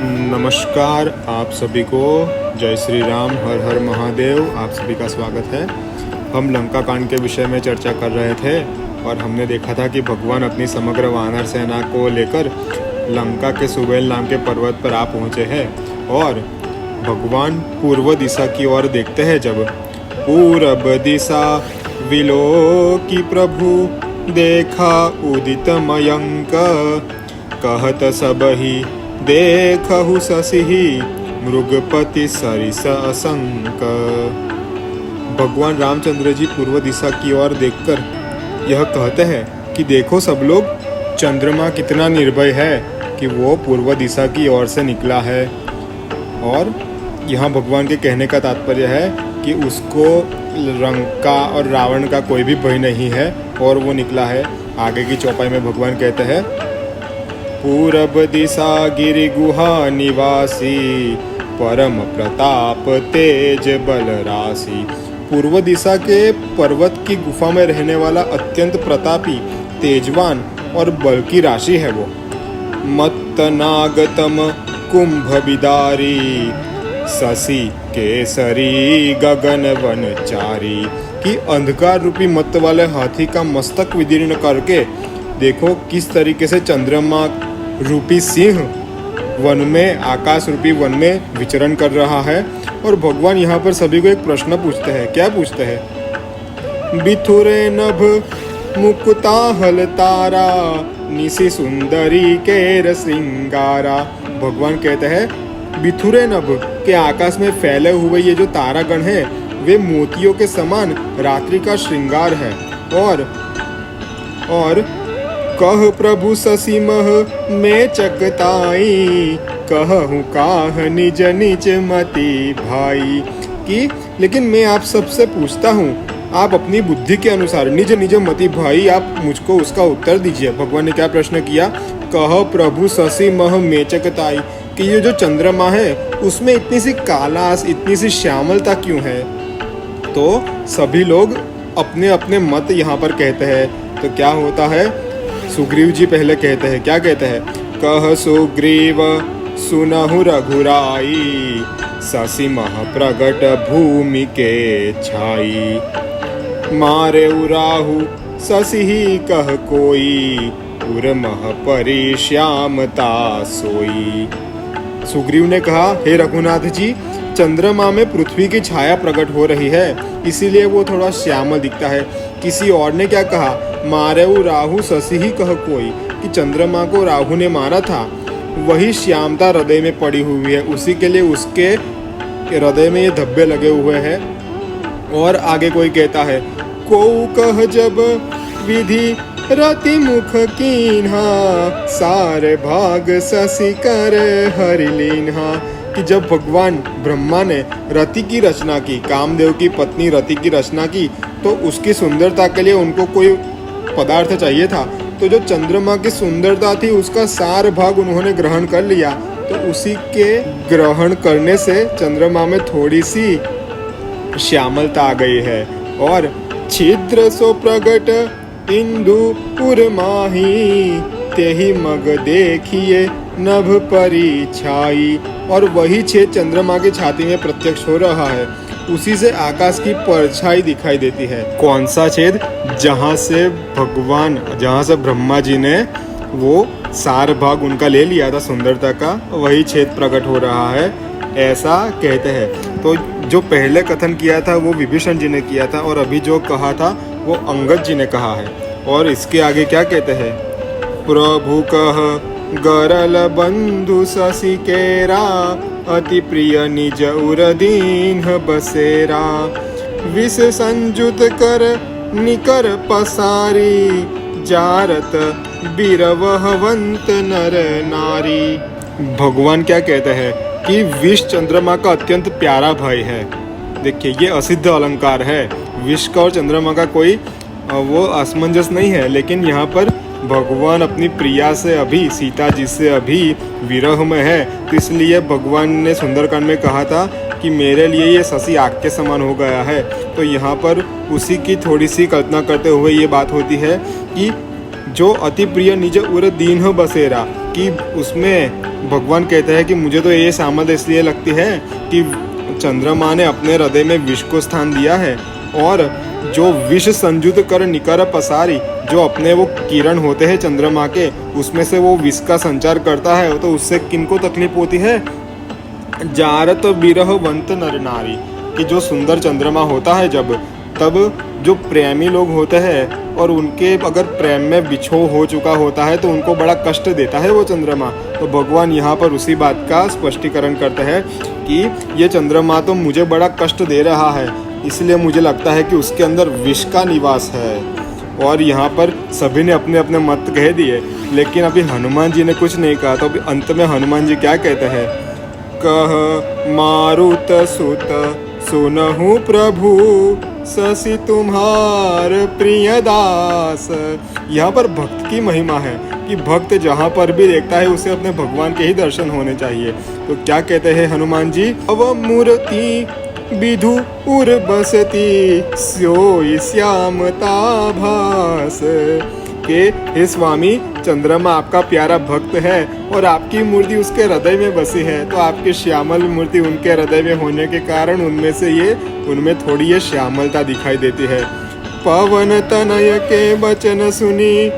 नमस्कार आप सभी को। जय श्री राम, हर हर महादेव। आप सभी का स्वागत है। हम लंका कांड के विषय में चर्चा कर रहे थे और हमने देखा था कि भगवान अपनी समग्र वानर सेना को लेकर लंका के सुबेल नाम के पर्वत पर आ पहुँचे हैं और भगवान पूर्व दिशा की ओर देखते हैं। जब पूरब दिशा विलोकी प्रभु देखा उदित मयंक, कहत सबहि देखहु शशि मृगपति सरिस असंक। भगवान रामचंद्र जी पूर्व दिशा की ओर देखकर यह कहते हैं कि देखो सब लोग, चंद्रमा कितना निर्भय है कि वो पूर्व दिशा की ओर से निकला है। और यहाँ भगवान के कहने का तात्पर्य है कि उसको लंका और रावण का कोई भी भय नहीं है और वो निकला है। आगे की चौपाई में भगवान कहते हैं, पूरब दिशा गिरि गुहा निवासी परम प्रताप तेज बल राशि। पूर्व दिशा के पर्वत की गुफा में रहने वाला अत्यंत प्रतापी, तेजवान और बल की राशि है वो। मत्त नागतम कुंभ बिदारी शशि केसरी गगन वनचारी। कि अंधकार रूपी मत्त वाले हाथी का मस्तक विदीर्ण करके देखो किस तरीके से चंद्रमा रूपी सिंह वन में, आकाश रूपी वन में विचरण कर रहा है। और भगवान यहाँ पर सभी को एक प्रश्न पूछते हैं। क्या पूछते हैं? बिथुरे नभ मुकुता हल तारा निशि सुंदरी केर श्रृंगारा। भगवान कहते हैं बिथुरे नभ के आकाश में फैले हुए ये जो तारागण है वे मोतियों के समान रात्रि का श्रृंगार है। और कह प्रभु शशि मह में चकताई, कहूँ काह निज निज मति भाई। कि लेकिन मैं आप सबसे पूछता हूँ, आप अपनी बुद्धि के अनुसार निज निज मति भाई, आप मुझको उसका उत्तर दीजिए। भगवान ने क्या प्रश्न किया? कह प्रभु शशि मह में चकताई, कि ये जो चंद्रमा है उसमें इतनी सी कालास, इतनी सी श्यामलता क्यों है? तो सभी लोग अपने अपने मत यहाँ पर कहते हैं। तो क्या होता है? सुग्रीव जी पहले कहते हैं। क्या कहते हैं? कह सुग्रीव सुनहु रघुराई, शशि मह प्रगट भूमि के छाई। मारे उराहु शशि ही कह कोई, उर मह परि श्यामता सोई। सुग्रीव ने कहा, हे रघुनाथ जी, चंद्रमा में पृथ्वी की छाया प्रकट हो रही है, इसीलिए वो थोड़ा श्यामल दिखता है। किसी और ने क्या कहा? मारेउ राहु शशि ही कह कोई, कि चंद्रमा को राहु ने मारा था, वही श्यामता हृदय में पड़ी हुई है, उसी के लिए उसके हृदय में ये धब्बे लगे हुए हैं। और आगे कोई कहता है, को कह जब विधि रति मुख कीन्हा, सारे भाग शशि कर हरिलीन्हा। कि जब भगवान ब्रह्मा ने रति की रचना की, कामदेव की पत्नी रति की रचना की, तो उसकी सुंदरता के लिए उनको कोई पदार्थ चाहिए था। तो जो चंद्रमा की सुंदरता थी उसका सार भाग उन्होंने ग्रहण कर लिया। तो उसी के ग्रहण करने से चंद्रमा में थोड़ी सी श्यामलता आ गई है। और छिद्र सो प्रगट इंदु पुर माही, तेहि मग देखिए नभ परी छाई। और वही छेद चंद्रमा की छाती में प्रत्यक्ष हो रहा है, उसी से आकाश की परछाई दिखाई देती है। कौन सा छेद? जहाँ से ब्रह्मा जी ने वो सार भाग उनका ले लिया था सुंदरता का, वही छेद प्रकट हो रहा है, ऐसा कहते हैं। तो जो पहले कथन किया था वो विभीषण जी ने किया था और अभी जो कहा था वो अंगद जी ने कहा है। और इसके आगे क्या कहते हैं? प्रभु कह गरल बंधु शशि केरा, अति प्रिय निज उर दीन्ह बसेरा। विष संजुत कर निकर पसारी, जारत बिरवहवंत नर नारी। भगवान क्या कहते हैं कि विष चंद्रमा का अत्यंत प्यारा भाई है। देखिए ये असिद्ध अलंकार है, विष का और चंद्रमा का कोई वो असमंजस नहीं है। लेकिन यहाँ पर भगवान अपनी प्रिया से अभी, सीता जी से अभी विरह में है, तो इसलिए भगवान ने सुंदरकांड में कहा था कि मेरे लिए ये शशि आग के समान हो गया है। तो यहाँ पर उसी की थोड़ी सी कल्पना करते हुए ये बात होती है कि जो अति प्रिय निज उर दीन बसेरा, कि उसमें भगवान कहते हैं कि मुझे तो ये सामर्थ्य इसलिए लगती है कि चंद्रमा ने अपने हृदय में विष को स्थान दिया है, और जो विष संयुत कर निकर पसारी, जो अपने वो किरण होते हैं चंद्रमा के, उसमें से वो विष का संचार करता है, तो उससे किनको तकलीफ होती है? जारत विरहवंत नर नारी, कि जो सुंदर चंद्रमा होता है जब, तब जो प्रेमी लोग होते हैं और उनके अगर प्रेम में बिछो हो चुका होता है तो उनको बड़ा कष्ट देता है वो चंद्रमा। तो भगवान यहाँ पर उसी बात का स्पष्टीकरण करते हैं कि ये चंद्रमा तो मुझे बड़ा कष्ट दे रहा है, इसलिए मुझे लगता है कि उसके अंदर विष का निवास है। और यहाँ पर सभी ने अपने अपने मत कह दिए, लेकिन अभी हनुमान जी ने कुछ नहीं कहा। तो अभी अंत में हनुमान जी क्या कहते हैं? कह मारुत सुत सुनहु प्रभु, ससी तुम्हार प्रिय दास। यहाँ पर भक्त की महिमा है कि भक्त जहाँ पर भी देखता है उसे अपने भगवान के ही दर्शन होने चाहिए। तो क्या कहते हैं हनुमान जी? अव मूर्ति विधु उर बसती, सोई श्यामता भास। के हे स्वामी, चंद्रमा आपका प्यारा भक्त है और आपकी मूर्ति उसके हृदय में बसी है, तो आपकी श्यामल मूर्ति उनके हृदय में होने के कारण उनमें थोड़ी ये श्यामलता दिखाई देती है। पवन तनय के वचन सुनी,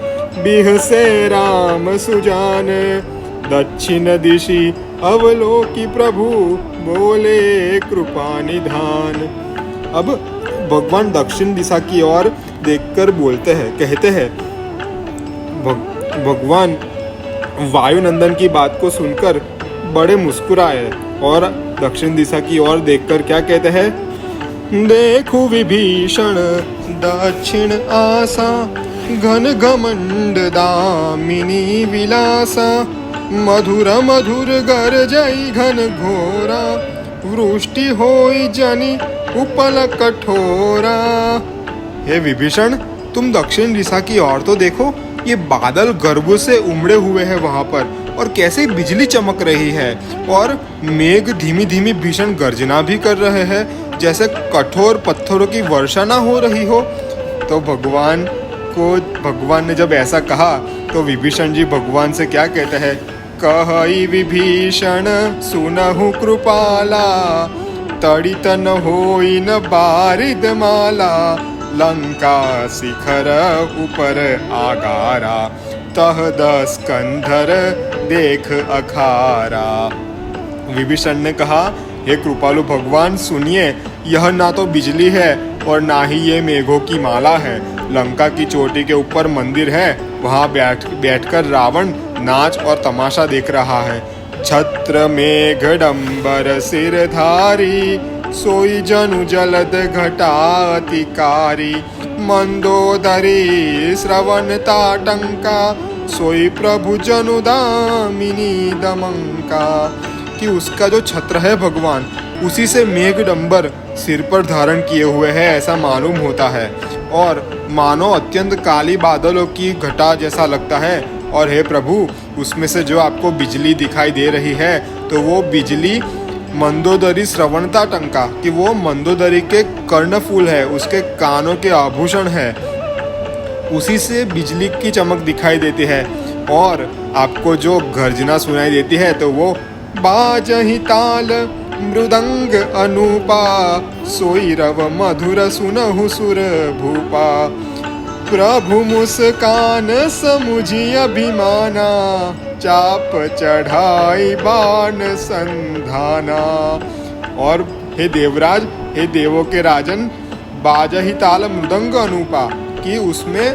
बिहसे राम सुजान, दक्षिण दिशि अवलोकी प्रभु, बोले कृपा निधान। अब भगवान दक्षिण दिशा की ओर देखकर बोलते हैं, कहते हैं, भगवान वायुनंदन की बात को सुनकर बड़े मुस्कुराए और दक्षिण दिशा की ओर देखकर क्या कहते हैं? देखो विभीषण दक्षिण आसा, घन घमंड दामिनी विलासा, मधुर मधुर गरजई घन घोरा, वृष्टि होई जनि उपल कठोरा। हे विभीषण, तुम दक्षिण दिशा की ओर तो देखो, ये बादल गर्भ से उमड़े हुए हैं वहां पर, और कैसे बिजली चमक रही है, और मेघ धीमी धीमी भीषण गर्जना भी कर रहे हैं, जैसे कठोर पत्थरों की वर्षा ना हो रही हो। तो भगवान ने जब ऐसा कहा तो विभीषण जी भगवान से क्या कहते हैं? कहई विभीषण सुनहु कृपाला, तड़ित न होई न बारिद माला, लंका शिखर ऊपर आगारा, तह दस कंधर देख अखारा। विभीषण ने कहा, हे कृपालु भगवान सुनिए, यह ना तो बिजली है और ना ही ये मेघों की माला है। लंका की चोटी के ऊपर मंदिर है, वहाँ बैठकर रावण नाच और तमाशा देख रहा है। छत्र मेघडंबर सिरधारी, सोई जनु जलद घटातिकारी, मंदोदरी श्रवण ताटंका, सोई प्रभु जनु दामिनी दमंका। कि उसका जो छत्र है भगवान, उसी से मेघडंबर सिर पर धारण किए हुए है ऐसा मालूम होता है, और मानो अत्यंत काली बादलों की घटा जैसा लगता है। और हे प्रभु, उसमें से जो आपको बिजली दिखाई दे रही है, तो वो बिजली मंदोदरी श्रवणता टंका, कि वो मंदोदरी के कर्णफूल है, उसके कानों के आभूषण है, उसी से बिजली की चमक दिखाई देती है। और आपको जो गर्जना सुनाई देती है, तो वो बाजहि ताल मृदंग अनुपा, सोई रव मधुर सुनहु सुर भूपा, प्रभु मुस्कान समुझी अभिमाना, चाप चढ़ाई बाण संधाना। और हे देवराज, हे देवों के राजन, बाजहि ताल मृदंग अनुपा, कि उसमें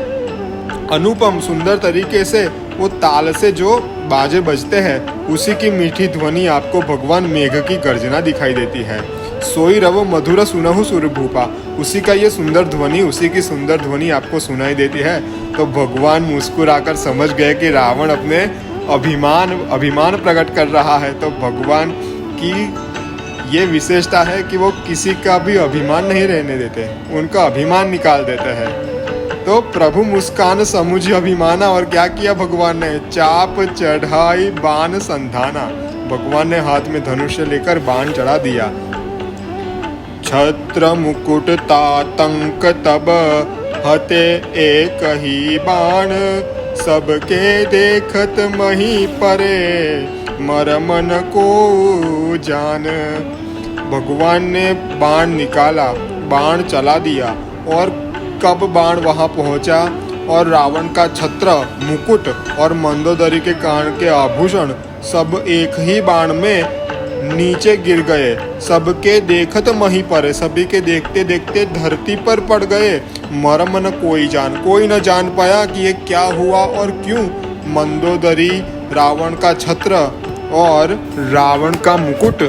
अनुपम सुंदर तरीके से वो ताल से जो बाजे बजते हैं, उसी की मीठी ध्वनि आपको भगवान मेघ की गर्जना दिखाई देती है। सोई रव मधुर सुनहु सुर भूपा, उसी का ये सुंदर ध्वनि, उसी की सुंदर ध्वनि आपको सुनाई देती है। तो भगवान मुस्कुराकर समझ गए कि रावण अपने अभिमान प्रकट कर रहा है। तो भगवान की ये विशेषता है कि वो किसी का भी अभिमान नहीं रहने देते, उनका अभिमान निकाल देते हैं। तो प्रभु मुस्कान समुझ अभिमाना, और क्या किया भगवान ने? चाप चढ़ाई बाण संधाना, भगवान ने हाथ में धनुष लेकर बाण चढ़ा दिया। छत्र मुकुट तातंक तब हते एक ही बाण, सबके देखत मही परे मर मन को जान। भगवान ने बाण निकाला, बाण चला दिया, और कब बाण वहां पहुंचा और रावण का छत्र, मुकुट और मंदोदरी के कान के आभूषण सब एक ही बाण में नीचे गिर गए। सबके देखत मही परे, सभी के देखते देखते धरती पर पड़ गए। मरम न कोई न जान पाया कि ये क्या हुआ और क्यों। मंदोदरी, रावण का छत्र और रावण का मुकुट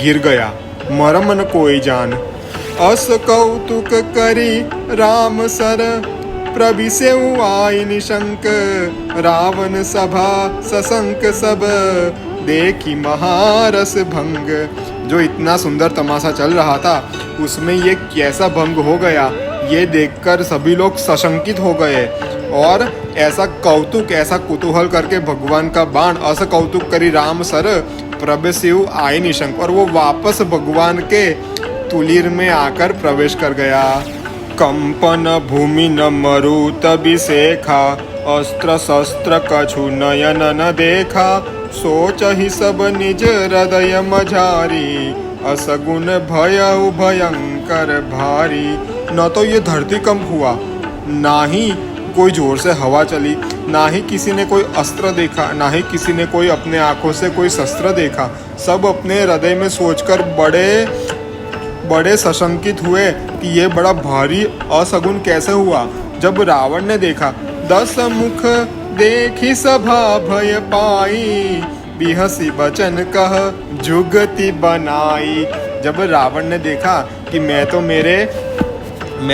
गिर गया। मरम न कोई जान। अस कौतुक करी राम सर, प्रभिसेउ आई निशंक। रावण सभा सशंक सब, देखी महारस भंग। जो इतना सुंदर तमाशा चल रहा था उसमें ये कैसा भंग हो गया, ये देखकर सभी लोग सशंकित हो गए। और ऐसा कौतुक, ऐसा कुतूहल करके भगवान का बाण अस कौतुक करी राम सर, प्रभसिव आई निशंक, और वो वापस भगवान के तुलीर में आकर प्रवेश कर गया। कंपन भूमि न मरुत बिसेखा, अस्त्र शस्त्र कछु नयन न देखा। सोच ही सब निज हृदय मझारी, असगुन भय भयंकर भारी। न तो ये धरती कंप हुआ, ना ही कोई जोर से हवा चली, ना ही किसी ने कोई अस्त्र देखा, ना ही किसी ने कोई अपने आंखों से कोई शस्त्र देखा। सब अपने हृदय में सोचकर बड़े सशंकित हुए कि ये बड़ा भारी असगुन कैसे हुआ। जब रावण ने देखा, 10 मुख देखी सभा भय पाई, बिहसी बचन कह जुगति बनाई। जब रावण ने देखा कि मैं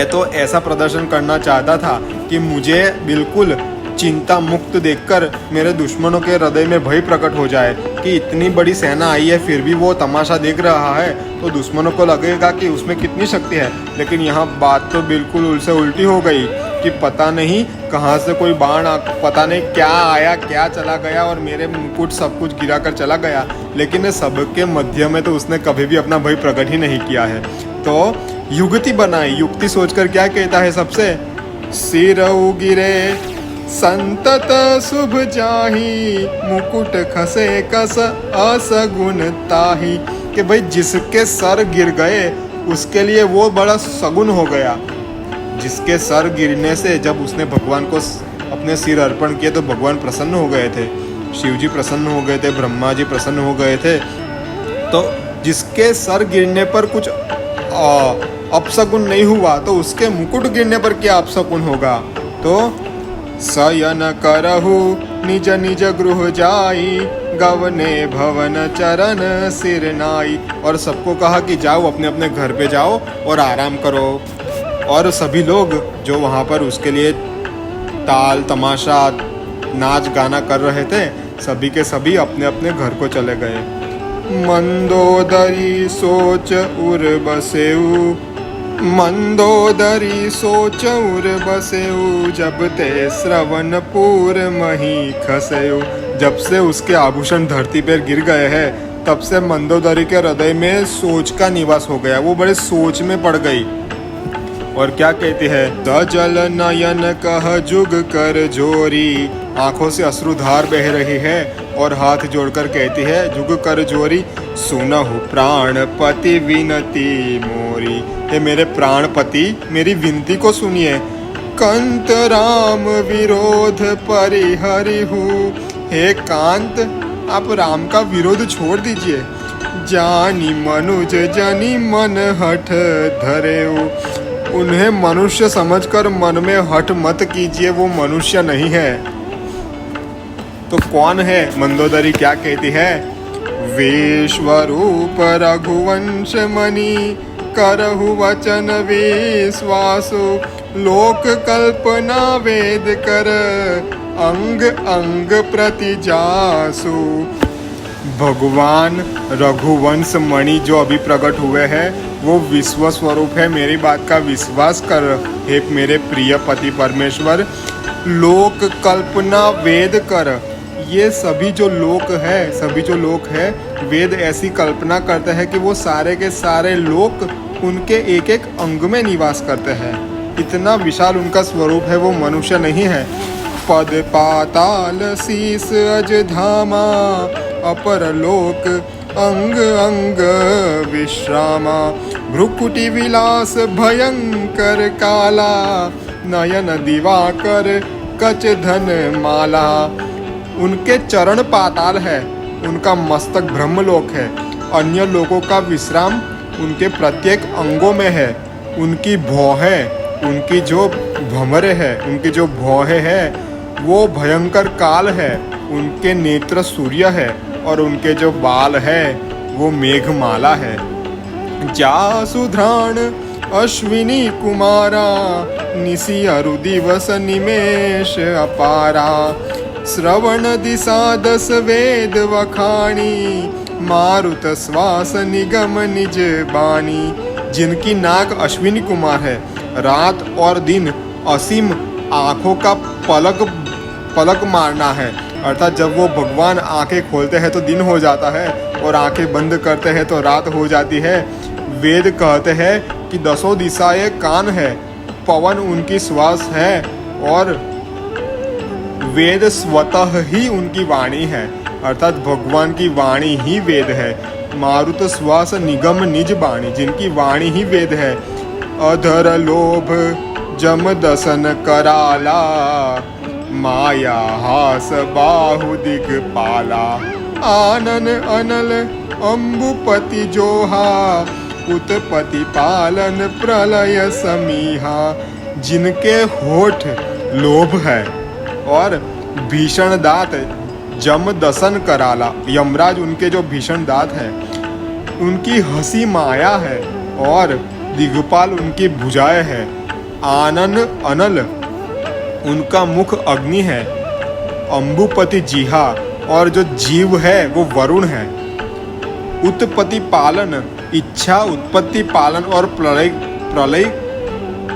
तो ऐसा प्रदर्शन करना चाहता था कि मुझे बिल्कुल चिंता मुक्त देखकर मेरे दुश्मनों के हृदय में भय प्रकट हो जाए कि इतनी बड़ी सेना आई है फिर भी वो तमाशा देख रहा है, तो दुश्मनों को लगेगा कि उसमें कितनी शक्ति है। लेकिन यहाँ बात तो बिल्कुल से उल्टी हो गई कि पता नहीं कहाँ से कोई बाण, पता नहीं क्या आया, क्या चला गया और मेरे मुकुट सब कुछ गिरा कर चला गया। लेकिन सबके मध्य में तो उसने कभी भी अपना भय प्रकट ही नहीं किया है। तो युक्ति बनाई, युक्ति सोचकर क्या कहता है सबसे, सिरऊ गिरे संतत शुभ जाही, मुकुट खसे कस असगुन ताही। कि भाई जिसके सर गिर गए उसके लिए वो बड़ा सगुन हो गया। जिसके सर गिरने से जब उसने भगवान को अपने सिर अर्पण किए तो भगवान प्रसन्न हो गए थे, शिव जी प्रसन्न हो गए थे, ब्रह्मा जी प्रसन्न हो गए थे। तो जिसके सर गिरने पर कुछ अपशकुन नहीं हुआ तो उसके मुकुट गिरने पर क्या अपशकुन होगा। तो शयन करहु निज निज गृह जाई, गवने भवन चरण सिर नाई। और सबको कहा कि जाओ अपने अपने घर पे जाओ और आराम करो। और सभी लोग जो वहाँ पर उसके लिए ताल तमाशा नाच गाना कर रहे थे, सभी के सभी अपने अपने घर को चले गए। मंदोदरी सोच उर बसेऊ, मंदोदरी सोच उर बसेऊ, जब ते श्रवणपुर मही खसेऊ। जब से उसके आभूषण धरती पर गिर गए हैं तब से मंदोदरी के हृदय में सोच का निवास हो गया। वो बड़े सोच में पड़ गई और क्या कहती है, सजल नयन कह जुग कर जोरी। आंखों से अश्रुधार बह रही है और हाथ जोड़कर कहती है, जुग कर जोरी सुनहु प्राणपति विनती मोरी। हे मेरे प्राणपति, मेरी विनती को सुनिए। कंत राम विरोध परिहरिहु। हे कांत, आप राम का विरोध छोड़ दीजिए। जानी मनुज जनी मन हठ धरेऊ। उन्हें मनुष्य समझकर मन में हठ मत कीजिए, वो मनुष्य नहीं है। तो कौन है? मंदोदरी क्या कहती है, विश्वरूप रघुवंश मणि, करहु वचन विश्वासु। लोक कल्पना वेद कर, अंग अंग प्रति जासु। भगवान रघुवंश मणि जो अभी प्रकट हुए हैं वो विश्व स्वरूप है। मेरी बात का विश्वास कर हे मेरे प्रिय पति परमेश्वर। लोक कल्पना वेद कर। ये सभी जो लोक है वेद ऐसी कल्पना करते हैं कि वो सारे के सारे लोक उनके एक एक अंग में निवास करते हैं। इतना विशाल उनका स्वरूप है, वो मनुष्य नहीं है। पद पाताल शीस अज धामा, अपर लोक अंग अंग विश्रामा। भ्रुकुटी विलास भयंकर काला, नयन दिवाकर कच धन माला। उनके चरण पाताल है, उनका मस्तक ब्रह्मलोक है। अन्य लोगों का विश्राम उनके प्रत्येक अंगों में है। उनकी भौहें, उनकी जो भंवरे है, उनकी जो भौहें है वो भयंकर काल है। उनके नेत्र सूर्य है और उनके जो बाल है वो मेघमाला है। जासुध्राण अश्विनी कुमारा, निशि अरु दिवस निमेष अपारा। श्रवण दिशा दस वेद वखाणी, मारुत श्वास निगम निज बानी। जिनकी नाक अश्विनी कुमार है, रात और दिन असीम आँखों का पलक मारना है। अर्थात जब वो भगवान आंखें खोलते हैं तो दिन हो जाता है और आंखें बंद करते हैं तो रात हो जाती है। वेद कहते हैं कि दसों दिशाएं कान है, पवन उनकी श्वास है और वेद स्वतः ही उनकी वाणी है। अर्थात भगवान की वाणी ही वेद है। मारुत श्वास निगम निज बाणी, जिनकी वाणी ही वेद है। अधर लोभ जम दसन कराला, माया हास बाहु दिगपाला। आनन अनल अम्बुपति जोहा, उत्पत्ति पालन प्रलय समीहा। जिनके होठ लोभ है और भीषण दांत जम दसन कराला, यमराज उनके जो भीषण दांत है। उनकी हंसी माया है और दिग्पाल उनकी भुजाएं है। आनन अनल उनका मुख अग्नि है। अम्बुपति जिहा और जो जीव है वो वरुण है। उत्पत्ति पालन इच्छा, उत्पत्ति पालन और प्रलय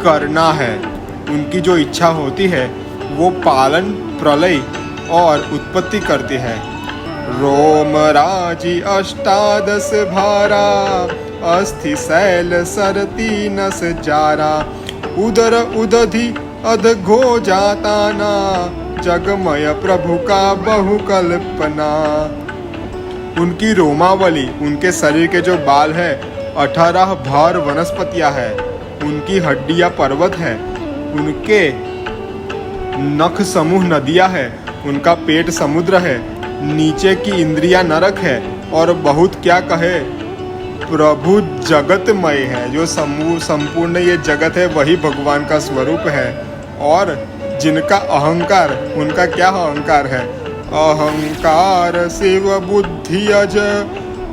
करना है। उनकी जो इच्छा होती है वो पालन, प्रलय और उत्पत्ति करती है। रोम राजी अष्टादश भारा, अस्थि शैल सरती नस जारा। उदर उदधि अधघो जाता ना, जगमय प्रभु का बहु कल्पना। उनकी रोमावली, उनके शरीर के जो बाल है 18 भार वनस्पतियां है। उनकी हड्डियां पर्वत है। उनके नख समूह नदियां है। उनका पेट समुद्र है। नीचे की इंद्रियां नरक है और बहुत क्या कहे, प्रभु जगतमय है। जो संपूर्ण ये जगत है वही भगवान का स्वरूप है। और जिनका अहंकार, उनका क्या अहंकार है? अहंकार शिव बुद्धि अज,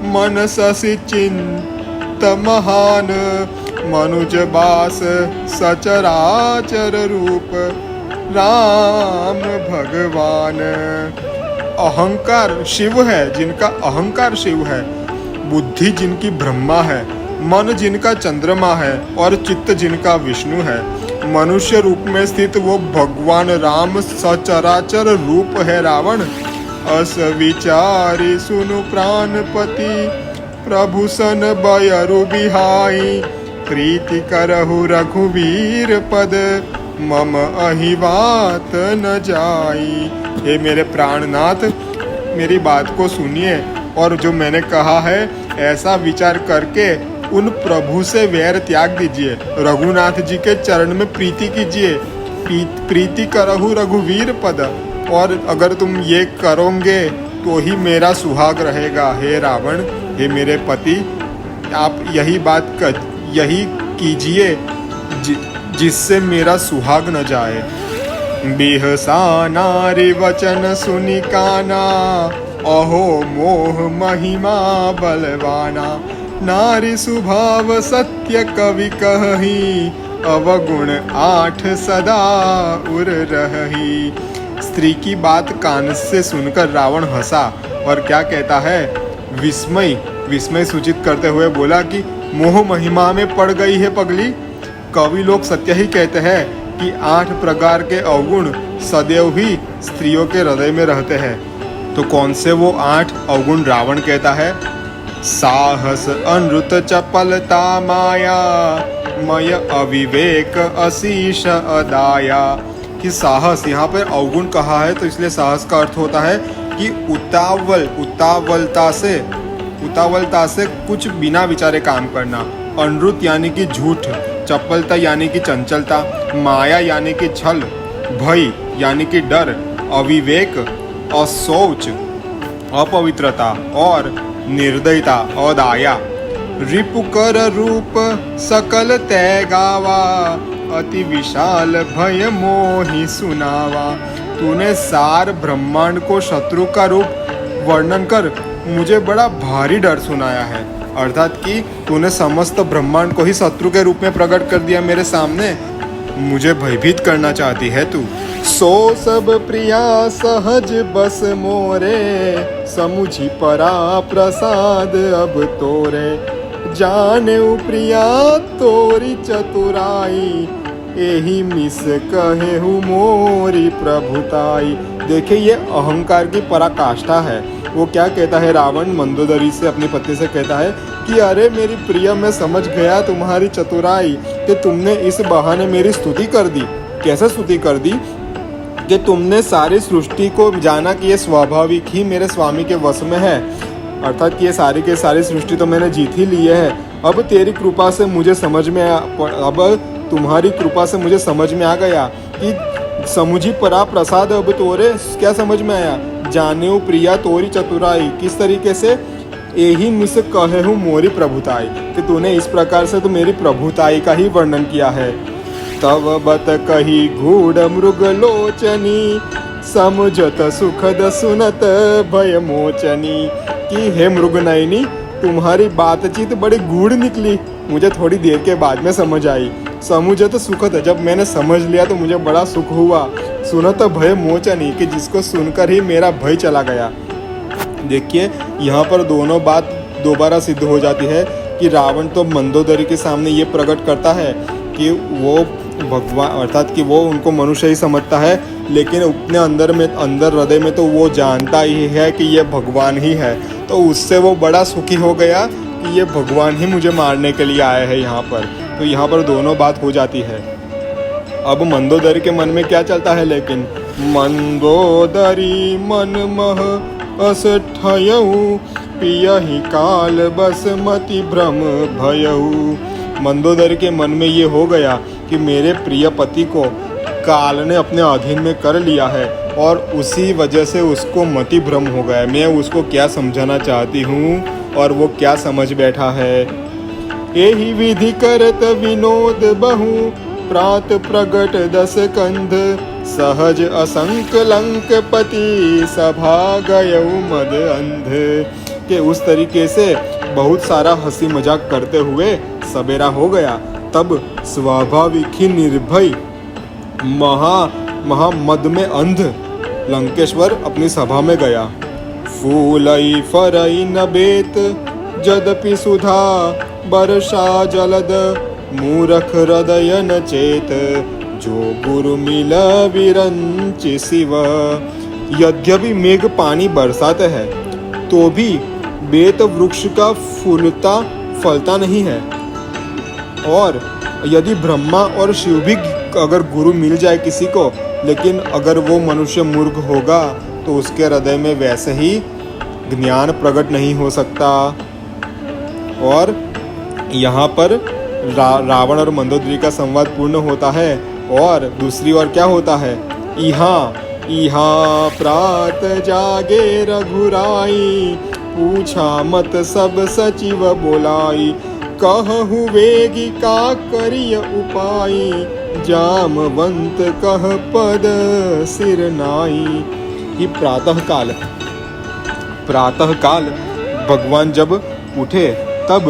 मन शशि चिंत महान। मनुज बास सचराचर रूप, राम भगवान। अहंकार शिव है, जिनका अहंकार शिव है। बुद्धि जिनकी ब्रह्मा है, मन जिनका चंद्रमा है और चित्त जिनका विष्णु है। मनुष्य रूप में स्थित वो भगवान राम सचराचर रूप है रावण। अस विचारी सुनु प्राणपति, प्रभु सन बयरु बिहाई। प्रीति करहु रघुवीर पद, मम अहिवात न जाई। हे मेरे प्राणनाथ, मेरी बात को सुनिए और जो मैंने कहा है ऐसा विचार करके उन प्रभु से वैर त्याग दीजिए। रघुनाथ जी के चरण में प्रीति कीजिए। प्रीति करहु रघुवीर पद, और अगर तुम ये करोगे तो ही मेरा सुहाग रहेगा। हे रावण, हे मेरे पति, आप यही कीजिए जिससे मेरा सुहाग न जाए। बिहसा नारी वचन सुनि काना, अहो मोह महिमा बलवाना। नारी स्वभाव सत्य कवि कही, अवगुण 8 सदा उर रही। स्त्री की बात कान से सुनकर रावण हंसा और क्या कहता है, विस्मय सूचित करते हुए बोला कि मोह महिमा में पड़ गई है पगली। कवि लोग सत्य ही कहते हैं कि 8 प्रकार के अवगुण सदैव ही स्त्रियों के हृदय में रहते हैं। तो कौन से वो 8 अवगुण रावण कहता है? साहस अनृत चपलता माया, मय अविवेक अशीष अदाया। कि साहस, यहाँ पर अवगुण कहा है तो इसलिए साहस का अर्थ होता है कि उतावलता से कुछ बिना विचारे काम करना। अनुरुत यानी कि झूठ, चपलता यानी कि चंचलता, माया यानी कि छल, भय यानी कि डर, अविवेक, असोच, अपवित्रता और निर्दयता, अदाया। रिपुकर रूप सकल त्यागावा, अति विशाल भय मोहि सुनावा। तूने सार ब्रह्मांड को शत्रु का रूप वर्णन कर मुझे बड़ा भारी डर सुनाया है, अर्थात कि तूने समस्त ब्रह्मांड को ही शत्रु के रूप में प्रकट कर दिया मेरे सामने। मुझे भयभीत करना चाहती है तू। सो सब प्रिया सहज बस मोरे, समुझी परा प्रसाद अब तोरे। जाने प्रिया तोरी चतुराई, यही मिस कहे हूँ मोरी प्रभुताई। देखिए ये अहंकार की पराकाष्ठा है। वो क्या कहता है, रावण मंदोदरी से अपनी पत्नी से कहता है कि अरे मेरी प्रिया, मैं समझ गया तुम्हारी चतुराई कि तुमने इस बहाने मेरी स्तुति कर दी। कैसे स्तुति कर दी कि तुमने सारी सृष्टि को जाना कि ये स्वाभाविक ही मेरे स्वामी के वश में है, अर्थात कि ये सारी के सारी सृष्टि तो मैंने जीत ही ली है। अब तेरी कृपा से मुझे समझ में अब तुम्हारी कृपा से मुझे समझ में आ गया कि समुझी परा प्रसाद अब तोरे। क्या समझ में आया? जाने प्रिया तोरी चतुराई, किस तरीके से? यही मिस कहे हूँ मोरी प्रभुताई, कि तूने इस प्रकार से तो मेरी प्रभुताई का ही वर्णन किया है। तव बत कही गूढ़ मृग लोचनी, समझत सुखद सुनत भय मोचनी। कि हे मृग नयनी, तुम्हारी बातचीत बड़ी गूढ़ निकली, मुझे थोड़ी देर के बाद में समझ आई। समुझत सुखद, जब मैंने समझ लिया तो मुझे बड़ा सुख हुआ। सुनत भय मोचनी, कि जिसको सुनकर ही मेरा भय चला गया। देखिए यहाँ पर दोनों बात दोबारा सिद्ध हो जाती है कि रावण तो मंदोदरी के सामने ये प्रकट करता है कि वो भगवान, अर्थात कि वो उनको मनुष्य ही समझता है, लेकिन अपने अंदर हृदय में तो वो जानता ही है कि ये भगवान ही है। तो उससे वो बड़ा सुखी हो गया कि ये भगवान ही मुझे मारने के लिए आए हैं यहाँ पर। तो यहाँ पर दोनों बात हो जाती है। अब मंदोदरी के मन में क्या चलता है, लेकिन मंदोदरी मन मह अस ठयऊ, पियहि काल बस मति भ्रम भयऊ। मंदोदरी के मन में ये हो गया कि मेरे प्रिय पति को काल ने अपने अधीन में कर लिया है और उसी वजह से उसको मति भ्रम हो गया। मैं उसको क्या समझाना चाहती हूँ और वो क्या समझ बैठा है। यही विधि करत विनोद बहु, प्रात प्रगट दस कंध, सहज असंक लंक पति, सभा गयऊ मद अंध। के उस तरीके से बहुत सारा हंसी मजाक करते हुए सवेरा हो गया। तब स्वाभाविक ही निर्भय महामद में अंध लंकेश्वर अपनी सभा में गया। फूलई फरई नबेत जदपि सुधा, बरसा जलद मूरख हृदय न चेत, जो गुरु मिल विरंच शिव। यद्यपि मेघ पानी बरसाते हैं तो भी बेत वृक्ष का फलता नहीं है, और यदि ब्रह्मा और शिव भी अगर गुरु मिल जाए किसी को, लेकिन अगर वो मनुष्य मूर्ख होगा तो उसके हृदय में वैसे ही ज्ञान प्रकट नहीं हो सकता। और यहाँ पर रावण और मंदोदरी का संवाद पूर्ण होता है। और दूसरी ओर क्या होता है, इहाँ प्रात जागे रघुराई, पूछा मत सब सचिव बोलाई, कहु वेगी का करिय उपाई, जामवंत कह पद सिर नाई। ये प्रातः काल भगवान जब उठे तब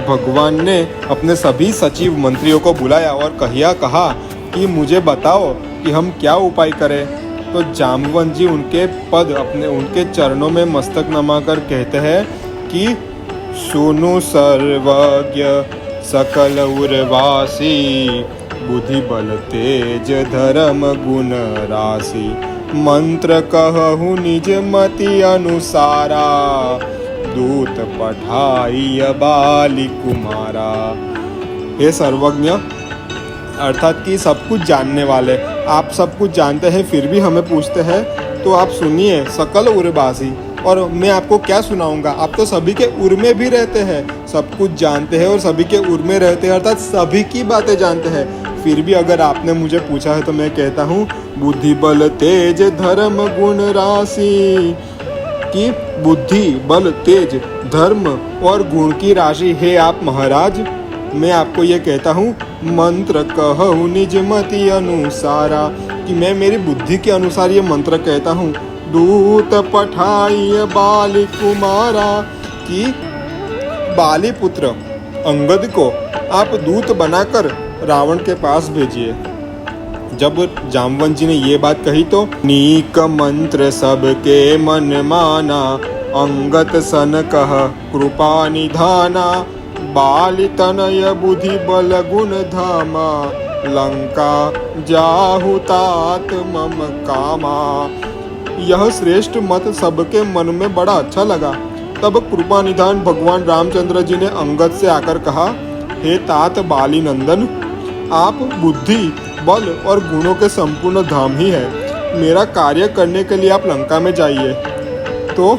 भगवान ने अपने सभी सचिव मंत्रियों को बुलाया और कहा कि मुझे बताओ कि हम क्या उपाय करें। तो जामवंत जी उनके चरणों में मस्तक नमाकर कहते हैं कि सुनु सर्वज्ञ सकल उर्वासी, बुद्धि बल तेज धर्म गुण राशि, मंत्र कहु निज मति अनुसारा, दूत पठाई बाली कुमारा। हे सर्वज्ञ अर्थात कि सब कुछ जानने वाले। आप सब कुछ जानते हैं फिर भी हमें पूछते हैं, तो आप सुनिए सकल उर्बासी। और मैं आपको क्या सुनाऊंगा, आप तो सभी के उर में भी रहते हैं, सब कुछ जानते हैं और सभी के उर में रहते हैं, अर्थात सभी की बातें जानते हैं। फिर भी अगर आपने मुझे पूछा है तो मैं कहता हूँ बुद्धि बल तेज धर्म गुण राशि, कि बुद्धि बल तेज धर्म और गुण की राशि है आप महाराज। मैं आपको ये कहता हूँ मंत्र कहूँ निज मति अनुसारा, कि मैं मेरी बुद्धि के अनुसार ये मंत्र कहता हूँ। दूत पठाई बाली कुमारा, कि बाली पुत्र अंगद को आप दूत बनाकर रावण के पास भेजिए। जब जामवंत जी ने ये बात कही तो नीक मंत्र सबके मन माना, अंगत सन कह कृपा निधाना, बाली तनय बुद्धि बल गुण धामा, लंका जाहु तात मम कामा। यह श्रेष्ठ मत सबके मन में बड़ा अच्छा लगा। तब कृपा निधान भगवान रामचंद्र जी ने अंगद से आकर कहा, हे तात बाली नंदन, आप बुद्धि बल और गुणों के संपूर्ण धाम ही है। मेरा कार्य करने के लिए आप लंका में जाइए। तो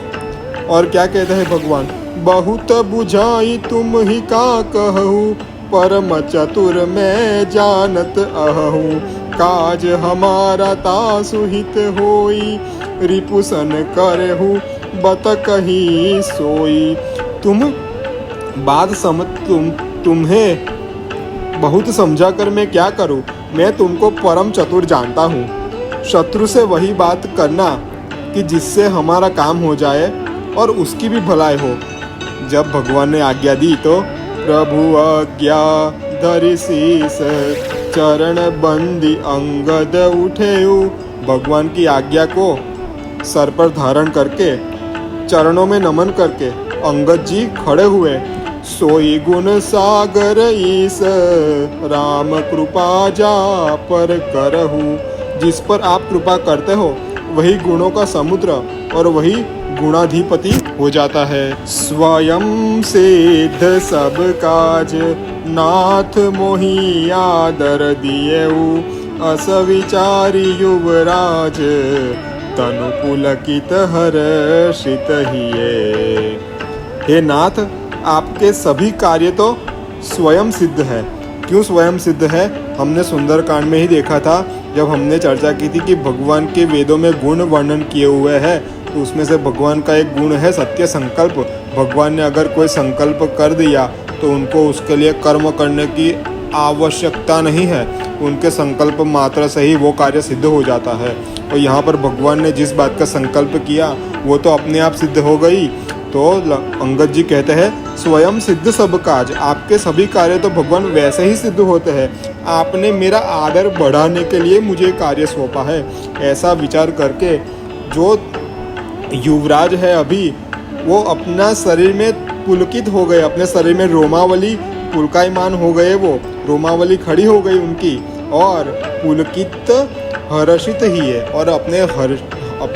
और क्या कहते हैं भगवान, बहुत बुझाई तुम ही का कहूँ, परम चतुर मैं जानत अहूँ, काज हमारा तासु हित होई, रिपुसन करहु बत कही सोई। तुम्हें बहुत समझा कर मैं क्या करूं, मैं तुमको परम चतुर जानता हूँ। शत्रु से वही बात करना कि जिससे हमारा काम हो जाए और उसकी भी भलाई हो। जब भगवान ने आज्ञा दी तो प्रभु आज्ञा धरि शीस, चरण बंदी अंगद उठेऊ। भगवान की आज्ञा को सर पर धारण करके चरणों में नमन करके अंगद जी खड़े हुए। सोई गुण सागर ईस, राम कृपा जा पर करहु। जिस पर आप कृपा करते हो वही गुणों का समुद्र और वही गुणाधिपति हो जाता है। स्वयं सिद्ध सब काज, नाथ मोहि आदर दिएऊ, अस विचारी युवराज, तनु पुलकित हर्षित हिये। हे नाथ, आपके सभी कार्य तो स्वयं सिद्ध है। क्यों स्वयं सिद्ध है, हमने सुंदरकांड में ही देखा था जब हमने चर्चा की थी कि भगवान के वेदों में गुण वर्णन किए हुए हैं। तो उसमें से भगवान का एक गुण है सत्य संकल्प। भगवान ने अगर कोई संकल्प कर दिया तो उनको उसके लिए कर्म करने की आवश्यकता नहीं है, उनके संकल्प मात्र से ही वो कार्य सिद्ध हो जाता है। और यहाँ पर भगवान ने जिस बात का संकल्प किया वो तो अपने आप सिद्ध हो गई। तो अंगद जी कहते हैं स्वयं सिद्ध सब काज, आपके सभी कार्य तो भगवान वैसे ही सिद्ध होते हैं। आपने मेरा आदर बढ़ाने के लिए मुझे कार्य सौंपा है। ऐसा विचार करके जो युवराज है अभी वो अपना शरीर में पुलकित हो गए, अपने शरीर में रोमावली पुलकायमान हो गए, वो रोमावली खड़ी हो गई उनकी और पुलकित हर्षित ही है और अपने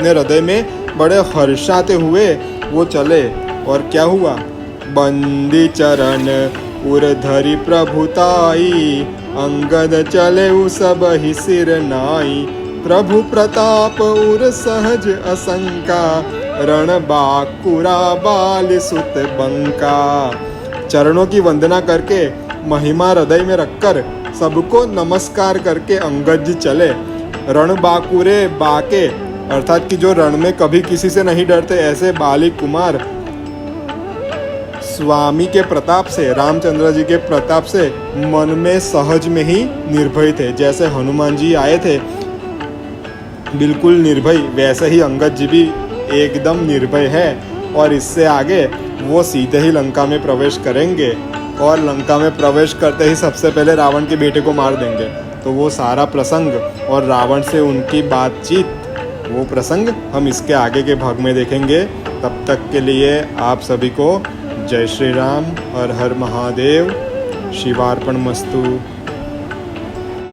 हृदय में बड़े हर्षाते हुए वो चले। और क्या हुआ, बंदी चरण उर्धरि प्रभुताई, अंगद चले सब ही सिर नाई, प्रभु प्रताप उर सहज असंका, रण बाकुरा बाल सुत बंका। चरणों की वंदना करके महिमा हृदय में रखकर सबको नमस्कार करके अंगद जी चले। रण बाकुरे बाके अर्थात कि जो रण में कभी किसी से नहीं डरते, ऐसे बालिक कुमार स्वामी के प्रताप से, रामचंद्र जी के प्रताप से मन में सहज में ही निर्भय थे। जैसे हनुमान जी आए थे बिल्कुल निर्भय, वैसे ही अंगद जी भी एकदम निर्भय है। और इससे आगे वो सीधे ही लंका में प्रवेश करेंगे और लंका में प्रवेश करते ही सबसे पहले रावण के बेटे को मार देंगे। तो वो सारा प्रसंग और रावण से उनकी बातचीत, वो प्रसंग हम इसके आगे के भाग में देखेंगे। तब तक के लिए आप सभी को जय श्री राम, हर हर महादेव, शिवार्पण मस्तु।